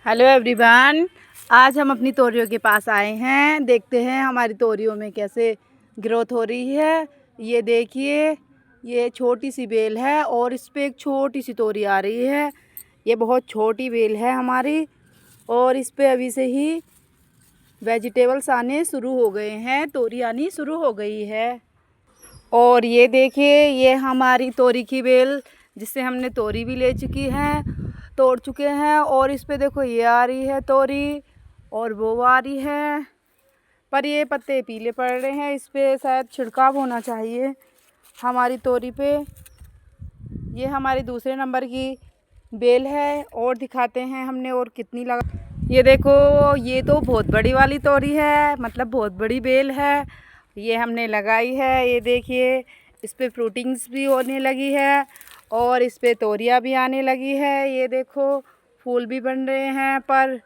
Hello everyone. आज हम अपनी तोरियों के पास आए हैं। देखते हैं हमारी तोरियों में कैसे ग्रोथ हो रही है। ये देखिए, ये छोटी सी बेल है और इस पे एक छोटी सी तोरी आ रही है। ये बहुत छोटी बेल है हमारी और इस पे अभी से ही वेजिटेबल्स आने शुरू हो गए हैं, तोरी आनी शुरू हो गई है। और ये देखिए, ये हमारी तोरी की बेल जिससे हमने तोरी भी ले चुकी है, तोड़ चुके हैं। और इस पे देखो, ये आ रही है तोरी और वो आ रही है, पर ये पत्ते पीले पड़ रहे हैं। इस पे शायद छिड़काव होना चाहिए हमारी तोरी पे। ये हमारी दूसरे नंबर की बेल है और दिखाते हैं हमने और कितनी लगा। ये देखो, ये तो बहुत बड़ी वाली तोरी है, मतलब बहुत बड़ी बेल है। ये हमने लगाई है। ये देखिए, इस पे फ्रूटिंग्स भी होने लगी है और इस पे तोरियां भी आने लगी है। ये देखो, फूल भी बन रहे हैं, पर